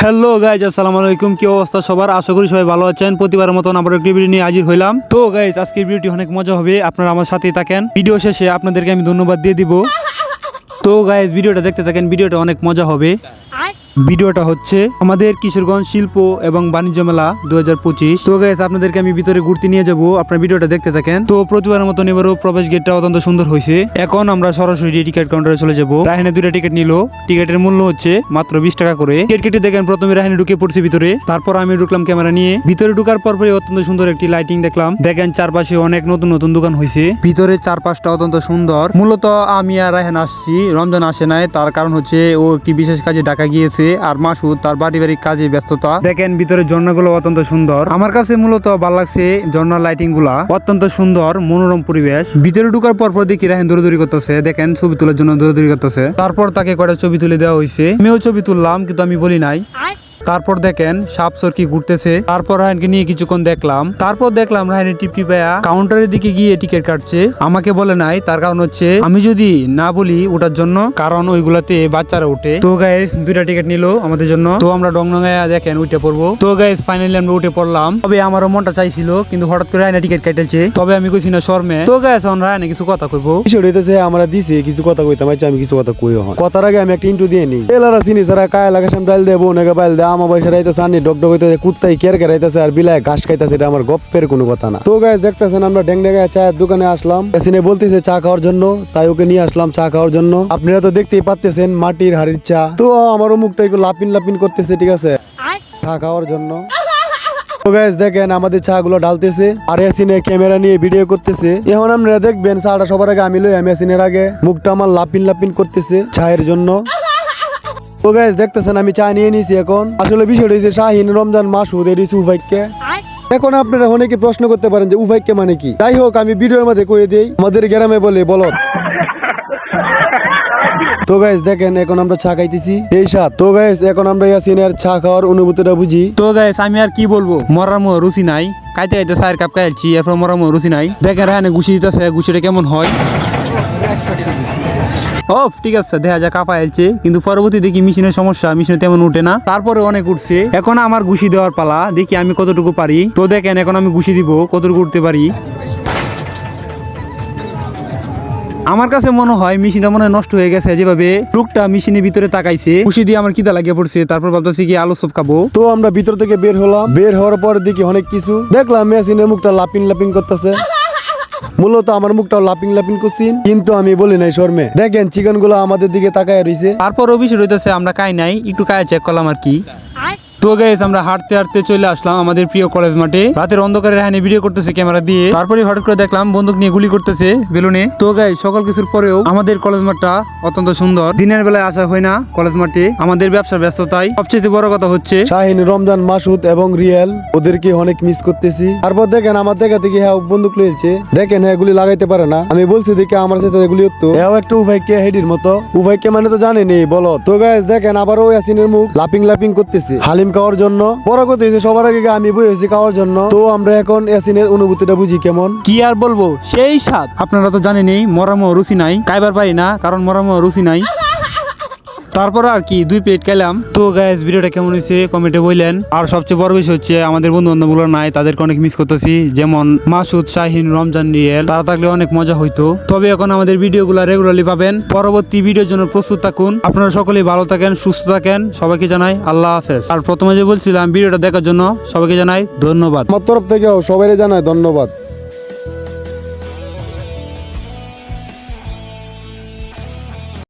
Hello guys, আসসালামু আলাইকুম। কি অবস্থা সবার? আশা করি সবাই ভালো আছেন। প্রতিবারের মতন আবার একটি ভিডিও নিয়ে হাজির হইলাম। তো গাইজ, আজকের ভিডিওটি অনেক মজা হবে, আপনারা আমার সাথেই থাকেন। ভিডিও শেষে আপনাদেরকে আমি ধন্যবাদ দিয়ে দিব। তো গাইজ, ভিডিওটা দেখতে থাকেন, ভিডিওটা অনেক মজা হবে। ভিডিওটা হচ্ছে আমাদের কিশোরগঞ্জ শিল্প এবং বাণিজ্য মেলা 2025। তো গাইজ, আপনাদেরকে আমি ভিতরে ঘুরতে নিয়ে যাব, আপনার ভিডিওটা দেখতে থাকেন। তো প্রতিবারের মতন এবারও প্রবেশ গেটটা অত্যন্ত সুন্দর হয়েছে। এখন আমরা সরাসরি টিকিট কাউন্টারে চলে যাব। রাহিনে 2টা টিকিট নিল। টিকিটের মূল্য হচ্ছে মাত্র 20 টাকা করে। টিকিট কেটে দেখেন প্রথমে রাহিনে ঢুকে পড়ছে ভিতরে, তারপর আমি ঢুকলাম ক্যামেরা নিয়ে। ভিতরে ঢুকার পরপরই অত্যন্ত সুন্দর একটি লাইটিং দেখলাম। দেখেন চারপাশে অনেক নতুন নতুন দোকান হয়েছে। ভিতরে চারপাশটা অত্যন্ত সুন্দর। মূলত আমি আর রাহিন আসছি, রমজান আসে নাই। তার কারণ হচ্ছে ও একটি বিশেষ কাজে ঢাকা গিয়েছে, আর মাসুদ তার পারিবারিক কাজে ব্যস্ততা। দেখেন ভিতরে ঝর্ণাগুলো অত্যন্ত সুন্দর। আমার কাছে মূলত ভালো লাগছে ঝর্ণার লাইটিং গুলা, অত্যন্ত সুন্দর মনোরম পরিবেশ। ভিতরে ঢুকার পর দেখি রাহিন দৌড়াদৌড়ি করতেছে। দেখেন ছবি তোলার জন্য দৌড়াদৌড়ি করতেছে। তারপর তাকে কয়টা ছবি তুলে দেওয়া হয়েছে। আমিও ছবি তুললাম, কিন্তু আমি বলি নাই। তারপর দেখেন সাপ সরকি ঘুরতেছে। তারপর রায়হানকে নিয়ে কিছুক্ষণ দেখলাম। তারপর দেখলাম রায়হানের টিপটি পায়া কাউন্টারের দিকে গিয়ে টিকিট কাটছে। আমাকে বলে নাই, তার কারণ হচ্ছে আমি যদি না বলি ওটার জন্য, কারণ ওইগুলাতে বাচ্চারা উঠে। তো গাইস 2টা টিকিট নিল আমাদের জন্য। তো আমরা ডংডংয়া দেখেন উঠে পড়বো। তো গাইস ফাইনালি আমরা উঠে পড়লাম। তবে আমারও মনটা চাইছিল, কিন্তু হঠাৎ করে রায়হানের টিকিট কাটেছে। তবে আমি কইছি না শর্মে। তো গাইস এখন রায়হানে কিছু কথা কইবো। বিষয়টা হইতেছে আমরা দিছি কিছু কথা কইতাম, আমি কিছু কথা কইও হন। কথার আগে আমি একটা ইন্ট্রো দিয়ে নিই। এলারা চিনি সারা কায় লাগা সাম ডাল দেবো নাকি বাইল দে আমা বয়সে রাইতেছে আনি ডকডক হইতেছে, কুত্তাই কের কেরাইতেছে আর বিলায় ঘাস খাইতেছে। এটা আমার গপ্পের কোনো কথা না। তো গাইস দেখতেছেন আমরা ডেঙ্গায় চায়ের দোকানে আসলাম। এসিনে বলতেছে চা খাওয়ার জন্য, তাই ওকে নিয়ে আসলাম চা খাওয়ার জন্য। আপনারা তো দেখতেই পাচ্ছেন মাটির হাড়ির চা। তো আমারও মুখটা একটু লাপিন লাপিন করতেছে, ঠিক আছে, চা খাওয়ার জন্য। তো গাইস দেখেন আমাদের চা গুলো ঢালতেছে, আর এসিনে ক্যামেরা নিয়ে ভিডিও করতেছে। এখন আপনারা দেখবেন চাটা সবার আগে আমি লই, আমি এসিনের আগে মুখটা আমার লাপিন লাপিন করতেছে চায়ের জন্য। তো গাইস দেখতেছেন আমি চা নিয়ে নিয়েছি। এখন আসলে বিষয়টা হচ্ছে শাহিন, রমজান, মাসুদ এর উভয়কে। এখন আপনারা অনেকে প্রশ্ন করতে পারেন যে উভয়কে মানে কি। যাই হোক আমি ভিডিওর মধ্যে কয়ে দিই, আমাদের গ্রামে বলে বলদ। তো গাইস দেখেন এখন আমরা চা খাইতেছি এই সাথ। তো গাইস এখন আমরা ইয়াসিনের চা খাওয়ার অনুভূতিটা বুঝি। তো গাইস আমি আর কি বলবো, মরার মুহ রুচি নাই। খাইতে খাইতে চায়ের কাপ খাইছি, এরপর মরার মুহ রুচি নাই। দেখেন রায়হানে ঘুষি দিতেছে, ঘুষিটা কেমন হয়। ও ঠিক আছে, দেখা যায় কাপা এলছে, কিন্তু পরবর্তী দেখি মেশিনের সমস্যা, মেশিনে তেমন উঠে না। তারপরে অনেক উঠছে। এখন আমার ঘুষি দেওয়ার পালা, দেখি আমি কতটুকু পারি। তো দেখেন এখন আমি ঘুষি দিব, কতটুকু উঠতে পারি। আমার কাছে মনে হয় মেশিনটা মনে হয় নষ্ট হয়ে গেছে। যেভাবে লোকটা মেশিনের ভিতরে তাকাইছে, ঘুষি দিয়ে আমার কিদা লাগিয়ে পড়ছে। তারপর ভাবতেছি কি আলু সব খাবো। তো আমরা ভিতর থেকে বের হলাম। বের হওয়ার পর দেখি অনেক কিছু দেখলাম। মেশিনের মুখটা লাপিন লাপিন করতেছে। মূলত আমার মুখটাও লাপিং লাপিং করছি, কিন্তু আমি বলি নাই শর্মে। দেখেন চিকেন গুলো আমাদের দিকে তাকায় রয়েছে। তারপর অভিষেক হইতেছে আমরা কাই নাই, একটু কায়ে চেক করলাম আর কি। তো গাইস আমরা হাঁটতে হাঁটতে চলে আসলাম আমাদের প্রিয় কলেজ মাঠে। রাতের অন্ধকারে রায়হানে ভিডিও করতেছে ক্যামেরা দিয়ে। তারপরে হঠাৎ করে দেখলাম বন্দুক নিয়ে গুলি করতেছে বেলুনে। তো গাইস সকল কিছুর পরেও আমাদের কলেজ মাঠটা অত্যন্ত সুন্দর। দিনের বেলায় আসা হয় না কলেজ মাঠে, আমাদের ব্যবসার ব্যস্ততায়। সবচেয়ে বড় কথা হচ্ছে শাহিন, রমজান, মাসুদ এবং রিয়েল, ওদেরকে অনেক মিস করতেছি। তারপর দেখেন আমার দেখা থেকে হ্যাঁ বন্দুক লইছে। দেখেন হ্যাঁ গুলি লাগাইতে পারে না। আমি বলছি দেখে আমার সাথে এগুলি হতো। হ্যাঁ একটা উভয়কে হেডির মতো। উভয়কে মানে তো জানেনি বলো। তো গাইস দেখেন আবারও ইয়াসিনের মুখ লাপিং লাপিং করতেছে হালিম খাওয়ার জন্য। বড় কথা হয়েছে সবার আগে আমি বসেছি খাওয়ার জন্য। তো আমরা এখন ইয়াসিনের অনুভূতিটা বুঝি কেমন। কি আর বলবো, সেই স্বাদ। আপনারা তো জানেনই মরামো রুচি নাই, খাইবার পারি না, কারণ মরামো রুচি নাই। তারপর আর কি 2 প্লেট খেলাম। তো গাইস ভিডিওটা কেমন হয়েছে কমেন্টে বললেন। আর সবচেয়ে বড় বিষয় হচ্ছে আমাদের বন্ধু বান্ধবগুলো নাই, তাদেরকে অনেক মিস করতেছি। যেমন মাসুদ, শাহিন, রমজান, রিয়েল, তারা থাকলে অনেক মজা হইতো। তবে এখন আমাদের ভিডিওগুলো রেগুলারলি পাবেন। পরবর্তী ভিডিওর জন্য প্রস্তুত থাকুন। আপনারা সকলেই ভালো থাকেন, সুস্থ থাকেন। সবাইকে জানাই আল্লাহ হাফেজ। আর প্রথমে যে বলছিলাম ভিডিওটা দেখার জন্য সবাইকে জানাই ধন্যবাদ। আমার তরফ থেকেও সবাই জানাই ধন্যবাদ।